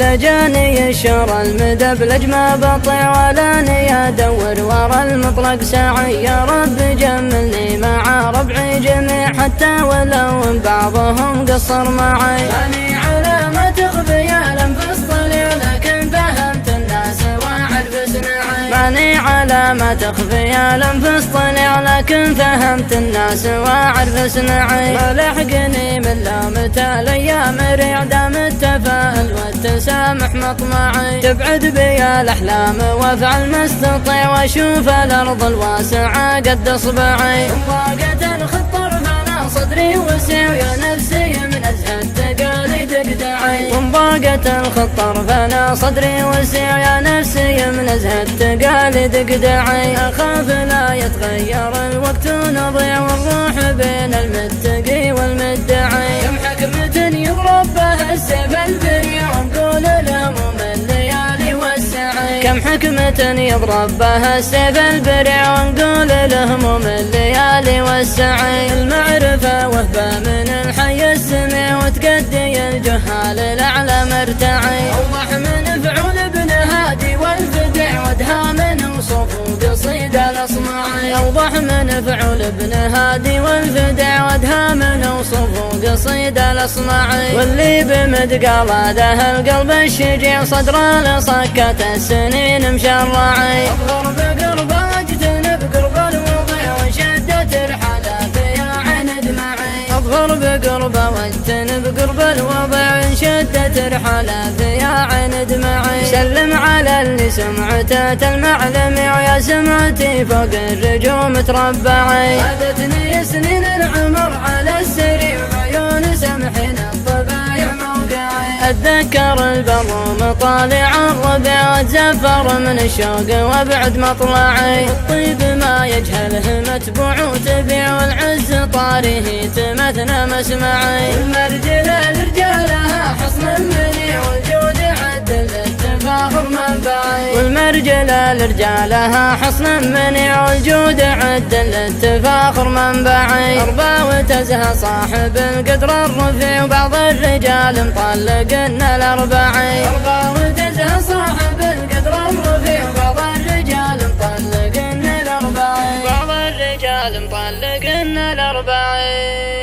ولا جاني الشر المدبلج ما بطيع ولا اني ادور ورا المطلق ساعي. يا رب جملني مع ربعي جميع حتى ولو بعضهم قصر معي. ماني على ما تخفي الانفس طلع لكن فهمت الناس واعرف صناعي. ماني على ما تخفي الانفس طلع لكن فهمت الناس واعرف صناعي. ما لحقني من لامة الايام ريع دام التفاؤل والتسامح مطمعي. تبعد بي الاحلام وافعل ما استطيع واشوف الارض الواسعة قد اصبعي. ضاقت الخطر فانا صدري وسع يا نفسي من ازهى التقاليد اقدعي. ضاقت الخطر فانا صدري وسع يا نفسي من ازهى التقاليد اقدعي. اخاف لا يتغير الوقت ونضيع والروح بين المتقي والمدعي. كم حكمة يضرب بها السيف البريع ونقول الهموم الليالي والسعي. كم حكمة يضرب بها السيف البريع ونقول الهموم الليالي والسعي. المعرفة وهبة من الحي السميع وتقدي الجهال الاعلى مرتعي. اوضح من فعول ابن هادي والفدع وادهى من وصف قصيد الاصمعي. اوضح من فعول ابن هادي والفدع وادهى من وصف قصيد الاصمعي. واللي بمد قلاده القلب الشجيع صدره لصكت السنين مشرعي. اظهر بقرب اجتنب قرب الوضيع وشدت الحالات يا عين دمعي. اظهر بقرب واجتنب قرب الوضع انشدت الحالات يا عين دمعي. سلم على اللي سمعته تلمع لمع ويا سمعتي فوق الرجوم تربعي. فاتتني سنين العمر على السريع وعيون سمحين الطبايع موقعي. اتذكر البر مطالع الربع واتزفر من الشوق وابعد مطلعي. الطيب ما يجهله متبوع وتبيع والعز طاريه تمثنى مسمعي. المرجلة لرجالها حصن منيع والجود عدل التفاخر منبعي. والمرجلة لرجالها حصن منيع والجود عدل التفاخر منبعي. أربا وتزهى صاحب القدر الرفيع وبعض الرجال مطلق الاربعي. أربا وتزهى صاحب القدر الرفيع وبعض الرجال مطلق الاربعي. بعض الرجال مطلق الاربعي.